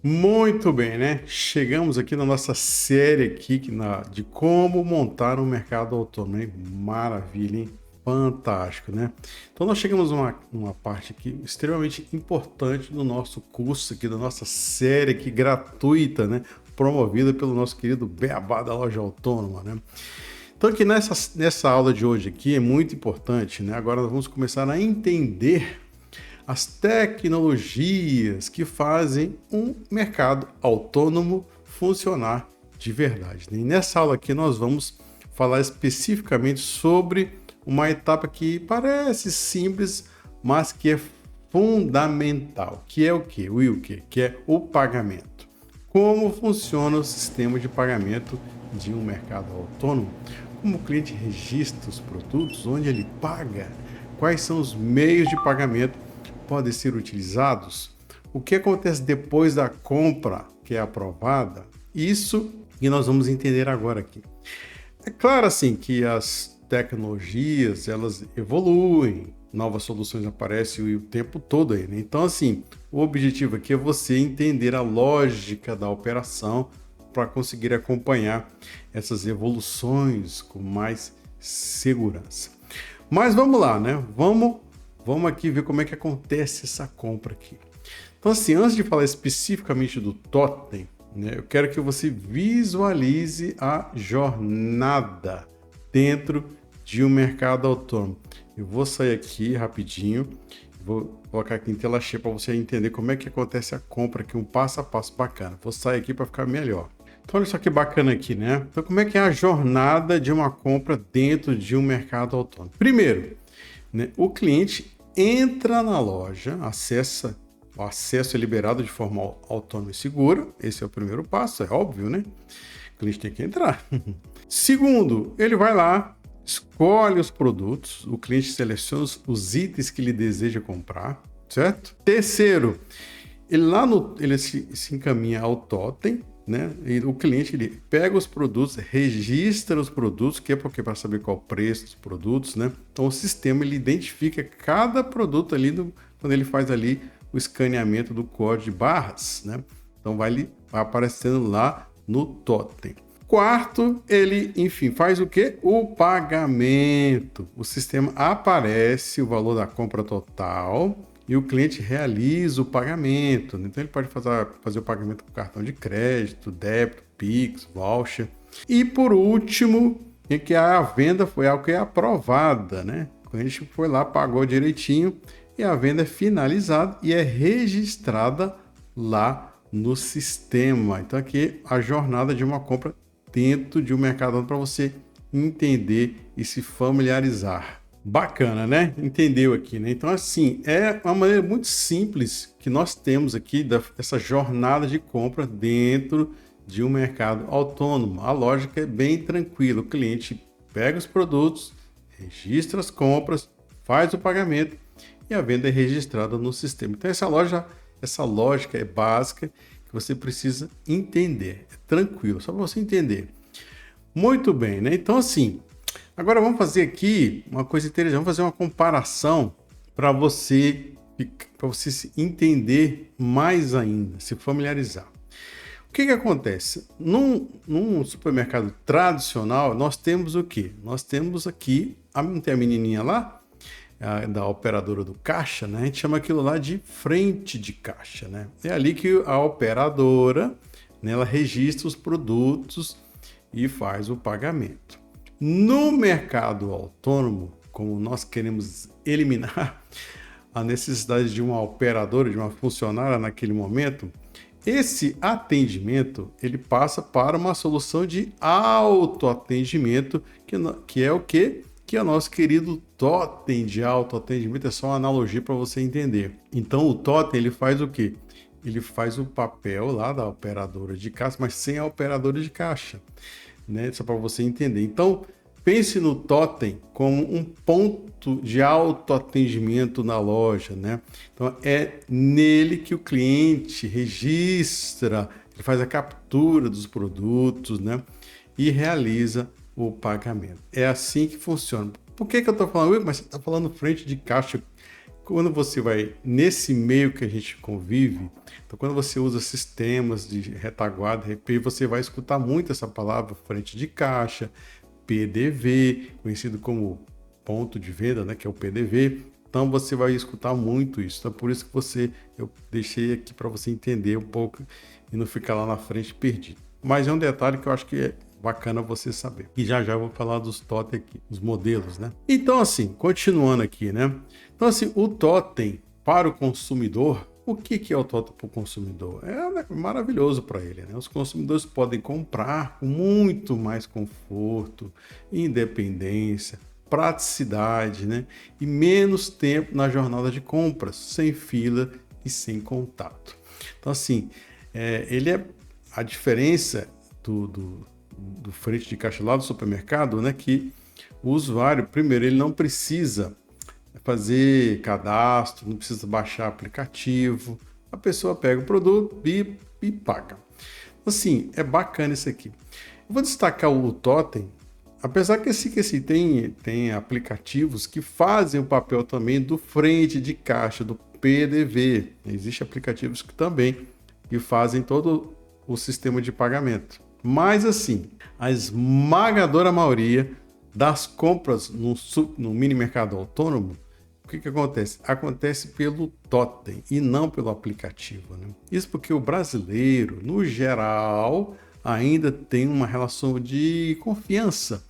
Muito bem, né? Chegamos aqui na nossa série aqui de como montar um mercado autônomo, hein? Maravilha, hein? Fantástico, né? Então nós chegamos a uma parte aqui extremamente importante do nosso curso aqui, da nossa série aqui gratuita, né? Promovida pelo nosso querido Beabá da Loja Autônoma, né? Então aqui nessa aula de hoje aqui é muito importante, né? Agora nós vamos começar a entender as tecnologias que fazem um mercado autônomo funcionar de verdade, né? E nessa aula aqui nós vamos falar especificamente sobre uma etapa que parece simples, mas que é fundamental, que é o quê? O quê? Que é o pagamento. Como funciona o sistema de pagamento de um mercado autônomo? Como o cliente registra os produtos, onde ele paga, quais são os meios de pagamento podem ser utilizados, o que acontece depois da compra que é aprovada, isso que nós vamos entender agora aqui. É claro assim que as tecnologias elas evoluem, novas soluções aparecem o tempo todo aí, né? Então assim, o objetivo aqui é você entender a lógica da operação para conseguir acompanhar essas evoluções com mais segurança. Mas vamos lá, né? Vamos aqui ver como é que acontece essa compra aqui. Então, assim, antes de falar especificamente do totem, né, eu quero que você visualize a jornada dentro de um mercado autônomo. Eu vou sair aqui rapidinho, vou colocar aqui em tela cheia para você entender como é que acontece a compra aqui, um passo a passo bacana. Vou sair aqui para ficar melhor. Então, olha só que bacana aqui, né? Então, como é que é a jornada de uma compra dentro de um mercado autônomo? Primeiro, né, o cliente entra na loja, o acesso é liberado de forma autônoma e segura. Esse é o primeiro passo, é óbvio, né? O cliente tem que entrar. Segundo, ele vai lá, escolhe os produtos, o cliente seleciona os itens que ele deseja comprar, certo? Terceiro, ele se encaminha ao totem, né? E o cliente ele pega os produtos, registra os produtos, que é porque para saber qual é o preço dos produtos, né? Então o sistema ele identifica cada produto ali quando ele faz ali o escaneamento do código de barras, né? Então vai aparecendo lá no totem. Quarto, ele, enfim, faz o que? O pagamento. O sistema aparece o valor da compra total e o cliente realiza o pagamento. Então ele pode fazer o pagamento com cartão de crédito, débito, Pix, voucher. E por último, é que a venda foi algo que é aprovada, né? O cliente foi lá, pagou direitinho e a venda é finalizada e é registrada lá no sistema. Então aqui a jornada de uma compra dentro de um mercado para você entender e se familiarizar. Bacana, né? Entendeu aqui, né? Então, assim, é uma maneira muito simples que nós temos aqui dessa jornada de compra dentro de um mercado autônomo. A lógica é bem tranquila. O cliente pega os produtos, registra as compras, faz o pagamento e a venda é registrada no sistema. Então, essa lógica é básica que você precisa entender. É tranquilo, só para você entender. Muito bem, né? Então, assim, agora vamos fazer aqui uma coisa interessante, vamos fazer uma comparação para você se entender mais ainda, se familiarizar. O que acontece? Num supermercado tradicional, nós temos o quê? Nós temos aqui, não tem a menininha lá, da operadora do caixa, né? A gente chama aquilo lá de frente de caixa, né? É ali que a operadora, né, ela registra os produtos e faz o pagamento. No mercado autônomo, como nós queremos eliminar a necessidade de uma operadora, de uma funcionária naquele momento, esse atendimento ele passa para uma solução de autoatendimento, que é o quê? Que é o nosso querido totem de autoatendimento. É só uma analogia para você entender. Então o totem ele faz o quê? Ele faz o papel lá da operadora de caixa, mas sem a operadora de caixa, né? Só para você entender. Então, pense no totem como um ponto de autoatendimento na loja, né? Então, é nele que o cliente registra, ele faz a captura dos produtos, né? E realiza o pagamento. É assim que funciona. Por que eu estou falando, mas você está falando frente de caixa? quando você vai nesse meio que a gente convive, então quando você usa sistemas de retaguarda, RP, você vai escutar muito essa palavra frente de caixa, PDV, conhecido como ponto de venda, né, que é o PDV. Então você vai escutar muito isso. Então por isso que eu deixei aqui para você entender um pouco e não ficar lá na frente perdido. Mas é um detalhe que eu acho que é bacana você saber. E já eu vou falar dos totem aqui, os modelos, né? Então assim, continuando aqui, né? Então assim, o totem para o consumidor, o que é o totem para o consumidor? É maravilhoso para ele, né? Os consumidores podem comprar com muito mais conforto, independência, praticidade, né? E menos tempo na jornada de compras, sem fila e sem contato. Então assim, a diferença do frente de caixa lá do supermercado, né? Que o usuário, primeiro, ele não precisa fazer cadastro, não precisa baixar aplicativo, a pessoa pega o produto e paga. Assim, é bacana isso aqui. Eu vou destacar o totem, apesar que esse tem aplicativos que fazem o papel também do frente de caixa, do PDV. Existem aplicativos que fazem todo o sistema de pagamento. Mas assim, a esmagadora maioria das compras no mini mercado autônomo, o que acontece? Acontece pelo totem e não pelo aplicativo, né? Isso porque o brasileiro, no geral, ainda tem uma relação de confiança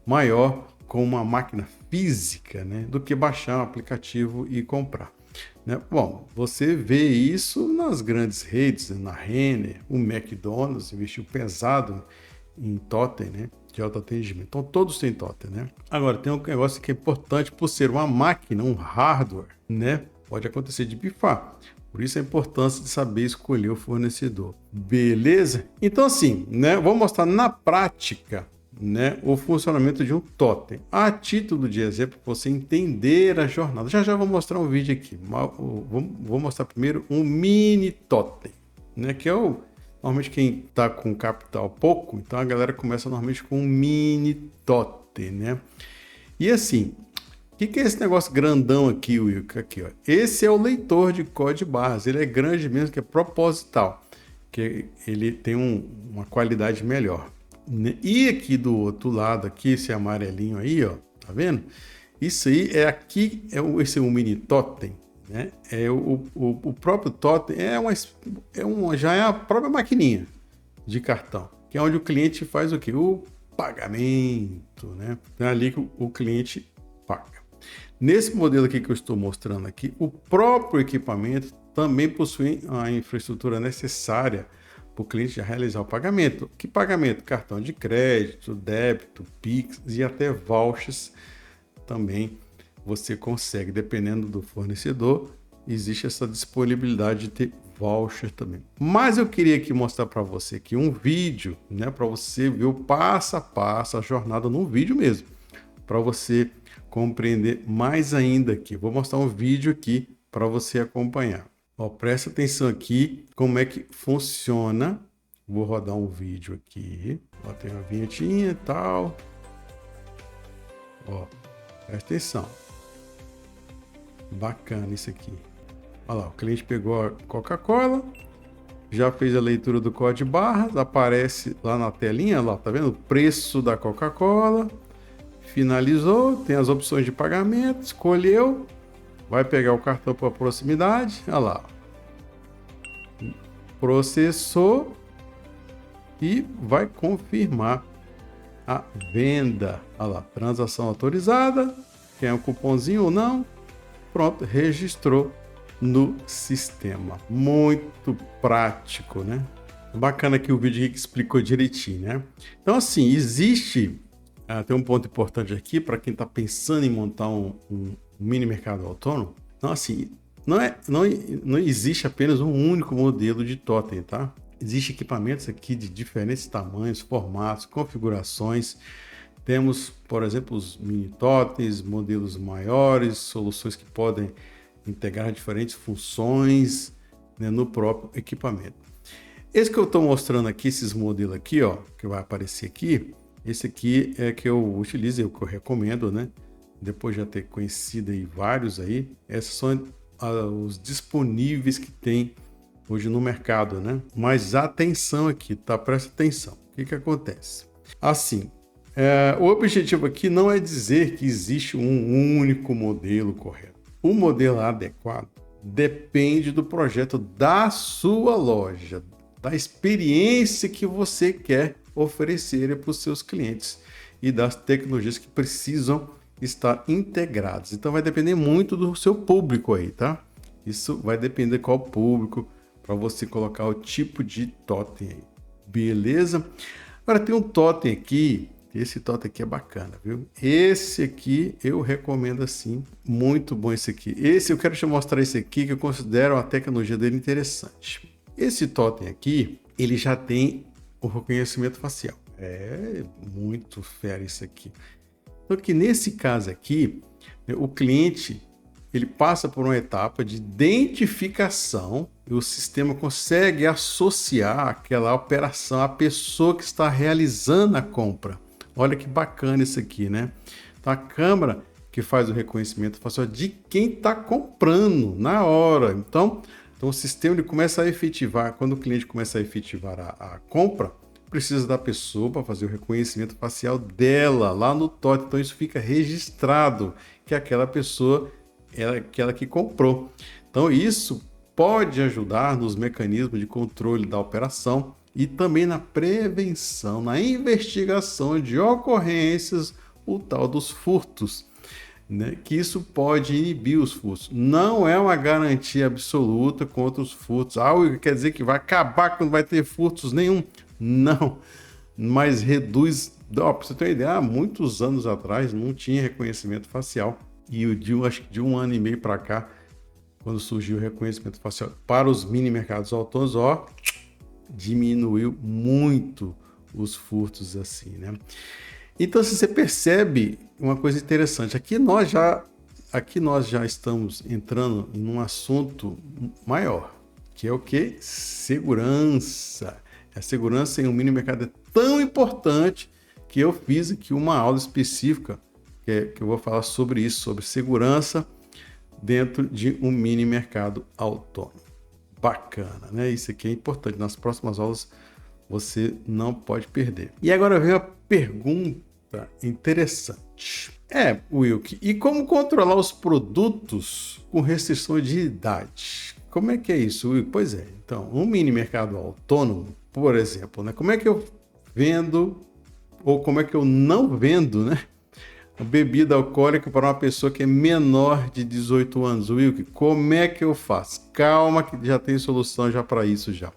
maior com uma máquina física, né, do que baixar um aplicativo e comprar. Né? Bom, você vê isso nas grandes redes, na Renner, o McDonald's investiu pesado em totem, né, de autoatendimento. Então todos têm totem, né? Agora tem um negócio que é importante por ser uma máquina, um hardware, né? Pode acontecer de pifar. Por isso a importância de saber escolher o fornecedor. Beleza? Então assim, né, vou mostrar na prática, né, o funcionamento de um totem, a título de exemplo, para você entender a jornada. Já vou mostrar um vídeo aqui. Vou mostrar primeiro um mini totem, né, que é normalmente quem está com capital pouco, então a galera começa normalmente com um mini totem, né? E assim, o que é esse negócio grandão aqui, Wilker? Aqui, ó. Esse é o leitor de código de barras. Ele é grande mesmo, que é proposital, que ele tem uma qualidade melhor. E aqui do outro lado, aqui, esse amarelinho aí, ó, tá vendo? Isso aí esse é um mini totem, né? O próprio totem já é a própria maquininha de cartão, que é onde o cliente faz o quê? O pagamento, né? É ali que o cliente paga. Nesse modelo aqui que eu estou mostrando aqui, o próprio equipamento também possui a infraestrutura necessária para o cliente já realizar o pagamento. Que pagamento? Cartão de crédito, débito, Pix e até vouchers também você consegue, dependendo do fornecedor, existe essa disponibilidade de ter voucher também. Mas eu queria aqui mostrar para você aqui um vídeo, né, para você ver o passo a passo, a jornada num vídeo mesmo, para você compreender mais ainda aqui. Vou mostrar um vídeo aqui para você acompanhar. Ó, presta atenção aqui como é que funciona. Vou rodar um vídeo aqui. Ó, tem uma vinhetinha e tal. Ó, presta atenção. Bacana isso aqui. Olha lá, o cliente pegou a Coca-Cola, já fez a leitura do código de barras, aparece lá na telinha, lá, tá vendo? O preço da Coca-Cola. Finalizou, tem as opções de pagamento, escolheu. Vai pegar o cartão para proximidade, olha lá, processou e vai confirmar a venda. Olha lá, transação autorizada, quer um cupomzinho ou não, pronto, registrou no sistema. Muito prático, né? Bacana aqui o vídeo que explicou direitinho, né? Então assim, tem um ponto importante aqui para quem está pensando em montar um mini mercado autônomo. Então, assim, não existe apenas um único modelo de totem, tá? Existem equipamentos aqui de diferentes tamanhos, formatos, configurações. Temos, por exemplo, os mini totens, modelos maiores, soluções que podem integrar diferentes funções, né, no próprio equipamento. Esse que eu estou mostrando aqui, esses modelos aqui, ó, que vai aparecer aqui, esse aqui é que eu utilizo, é o que eu recomendo, né? depois de já ter conhecido aí vários aí, esses são os disponíveis que tem hoje no mercado, né? Mas atenção aqui, tá? Presta atenção. O que acontece? Assim, o objetivo aqui não é dizer que existe um único modelo correto. O modelo adequado depende do projeto da sua loja, da experiência que você quer oferecer para os seus clientes e das tecnologias que precisam estar integradas. Então vai depender muito do seu público aí, tá? Isso vai depender qual público para você colocar o tipo de totem aí. Beleza? Agora tem um totem aqui. Esse totem aqui é bacana, viu? Esse aqui eu recomendo assim. Muito bom esse aqui. Esse eu quero te mostrar esse aqui que eu considero a tecnologia dele interessante. Esse totem aqui, ele já tem o reconhecimento facial. É muito fera isso aqui. Então que nesse caso aqui, o cliente ele passa por uma etapa de identificação e o sistema consegue associar aquela operação à pessoa que está realizando a compra. Olha que bacana isso aqui, né? Então a câmera que faz o reconhecimento facial de quem está comprando na hora. Então o sistema ele começa a efetivar, quando o cliente começa a efetivar a compra, precisa da pessoa para fazer o reconhecimento facial dela lá no totem. Então isso fica registrado que aquela pessoa é aquela que comprou. Então isso pode ajudar nos mecanismos de controle da operação e também na prevenção, na investigação de ocorrências, o tal dos furtos, né? Que isso pode inibir os furtos. Não é uma garantia absoluta contra os furtos. Algo quer dizer que vai acabar quando vai ter furtos nenhum. Não, mas reduz. Para você ter uma ideia, há muitos anos atrás não tinha reconhecimento facial. E acho que de um ano e meio para cá, quando surgiu o reconhecimento facial para os mini mercados autônomos, diminuiu muito os furtos assim, né? Então, se você percebe uma coisa interessante, aqui nós já estamos entrando em um assunto maior, que é o que? Segurança. A segurança em um mini mercado é tão importante que eu fiz aqui uma aula específica que eu vou falar sobre isso, sobre segurança dentro de um mini mercado autônomo. Bacana, né? Isso aqui é importante. Nas próximas aulas você não pode perder. E agora vem a pergunta interessante. Wilk, e como controlar os produtos com restrição de idade? Como é que é isso, Wilk? Pois é, então, um mini mercado autônomo, por exemplo, né? Como é que eu vendo ou como é que eu não vendo, né? Bebida alcoólica para uma pessoa que é menor de 18 anos. Wilk, como é que eu faço? Calma que já tem solução já para isso já.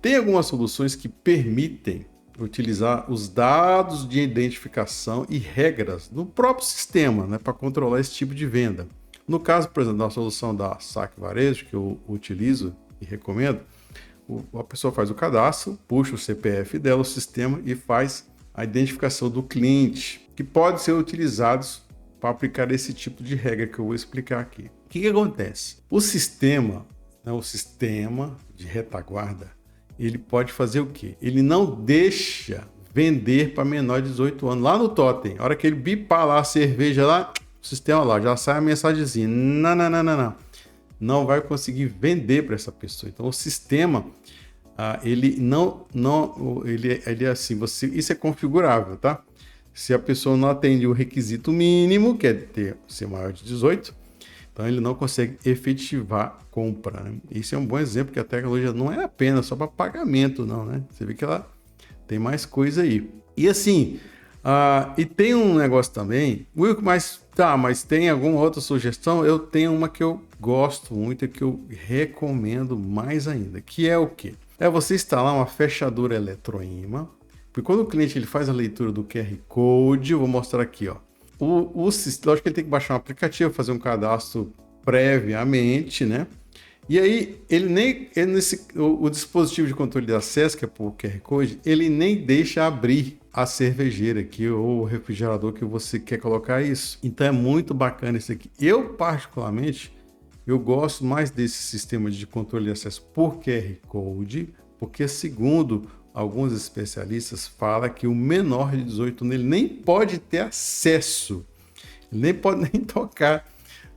Tem algumas soluções que permitem utilizar os dados de identificação e regras no próprio sistema, né, para controlar esse tipo de venda. No caso, por exemplo, da solução da Saque Varejo, que eu utilizo e recomendo, a pessoa faz o cadastro, puxa o CPF dela, o sistema, e faz a identificação do cliente, que pode ser utilizados para aplicar esse tipo de regra que eu vou explicar aqui. O que acontece? O sistema de retaguarda, ele pode fazer o quê? Ele não deixa vender para menor de 18 anos. Lá no totem, a hora que ele bipar lá a cerveja lá, o sistema lá, já sai a mensagenzinha. Não. Não vai conseguir vender para essa pessoa. Então o sistema ele é assim, isso é configurável, tá? Se a pessoa não atende o requisito mínimo, que é ser maior de 18, então ele não consegue efetivar compra, né? Isso é um bom exemplo que a tecnologia não é apenas só para pagamento, não, né? Você vê que ela tem mais coisa aí. E assim, e tem um negócio também, Wilco, mas tem alguma outra sugestão? Eu tenho uma que eu gosto muito e que eu recomendo mais ainda, que é o quê? É você instalar uma fechadura eletroímã, porque quando o cliente ele faz a leitura do QR Code, eu vou mostrar aqui, ó. Lógico que ele tem que baixar um aplicativo, fazer um cadastro previamente, né? E aí, o dispositivo de controle de acesso, que é por QR Code, ele nem deixa abrir a cervejeira aqui ou o refrigerador que você quer colocar isso. Então é muito bacana isso aqui. Eu, particularmente, eu gosto mais desse sistema de controle de acesso por QR Code, porque segundo alguns especialistas fala que o menor de 18 anos ele nem pode ter acesso. Ele nem pode nem tocar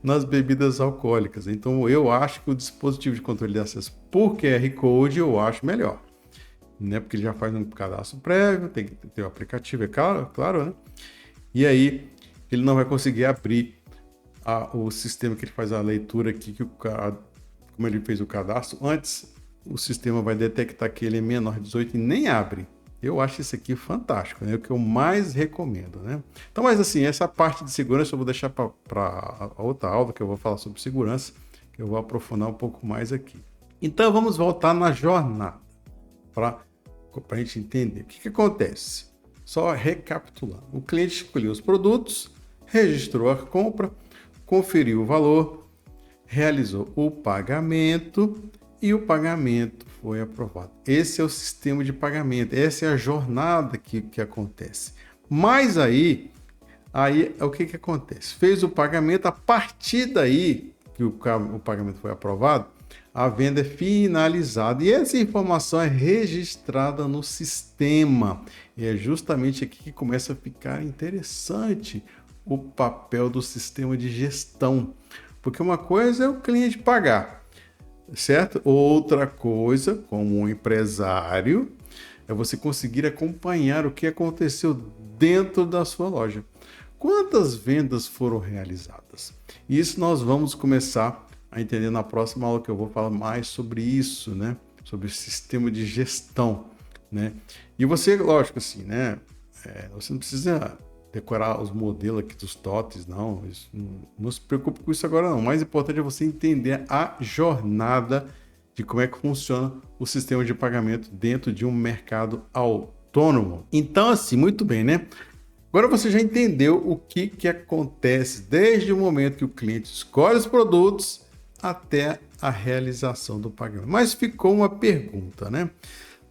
nas bebidas alcoólicas. Então, eu acho que o dispositivo de controle de acesso por QR Code eu acho melhor, né? Porque ele já faz um cadastro prévio, tem que ter o aplicativo, é claro, né? E aí, ele não vai conseguir abrir o sistema que ele faz a leitura aqui, como ele fez o cadastro. Antes, o sistema vai detectar que ele é menor de 18 e nem abre. Eu acho isso aqui fantástico, né? É o que eu mais recomendo, né? Então, mas assim, essa parte de segurança eu vou deixar para outra aula, que eu vou falar sobre segurança, que eu vou aprofundar um pouco mais aqui. Então, vamos voltar na jornada, para a gente entender. O que acontece? Só recapitulando. O cliente escolheu os produtos, registrou a compra, conferiu o valor, realizou o pagamento e o pagamento foi aprovado. Esse é o sistema de pagamento, essa é a jornada que acontece. Mas aí o que acontece? Fez o pagamento, a partir daí que o pagamento foi aprovado, a venda é finalizada e essa informação é registrada no sistema. E é justamente aqui que começa a ficar interessante o papel do sistema de gestão. Porque uma coisa é o cliente pagar, certo? Outra coisa, como um empresário, é você conseguir acompanhar o que aconteceu dentro da sua loja. Quantas vendas foram realizadas? Isso nós vamos começar a entender na próxima aula, que eu vou falar mais sobre isso, né? Sobre o sistema de gestão, né? E você, lógico assim, né? Você não precisa decorar os modelos aqui dos TOTS, não. Não se preocupe com isso agora, não. O mais importante é você entender a jornada de como é que funciona o sistema de pagamento dentro de um mercado autônomo. Então, assim, muito bem, né? Agora você já entendeu o que acontece desde o momento que o cliente escolhe os produtos até a realização do pagamento. Mas ficou uma pergunta, né?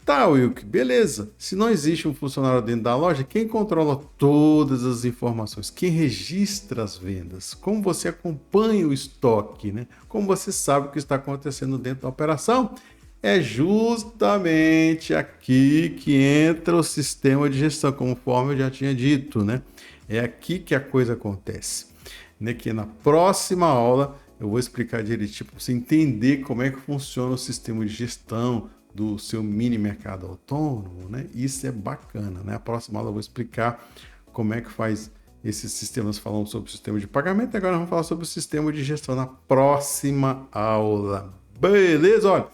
Tá, Wilk, beleza. Se não existe um funcionário dentro da loja, quem controla todas as informações? Quem registra as vendas? Como você acompanha o estoque, né? Como você sabe o que está acontecendo dentro da operação? É justamente aqui que entra o sistema de gestão, conforme eu já tinha dito, né? É aqui que a coisa acontece. Né? Que na próxima aula eu vou explicar direitinho para você entender como é que funciona o sistema de gestão do seu mini mercado autônomo, né? Isso é bacana, né? A próxima aula eu vou explicar como é que faz esses sistemas. Falando sobre o sistema de pagamento, agora vamos falar sobre o sistema de gestão na próxima aula. Beleza? Olha,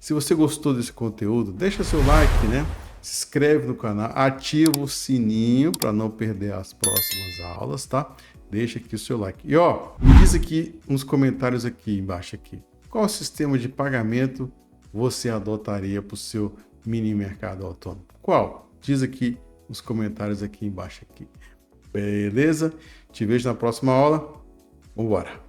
se você gostou desse conteúdo, deixa seu like, né? Se inscreve no canal, ativa o sininho para não perder as próximas aulas, tá? Deixa aqui o seu like. E ó, me diz aqui nos comentários aqui embaixo aqui, qual sistema de pagamento você adotaria para o seu mini mercado autônomo? Qual? Diz aqui nos comentários aqui embaixo aqui. Beleza? Te vejo na próxima aula. Vambora!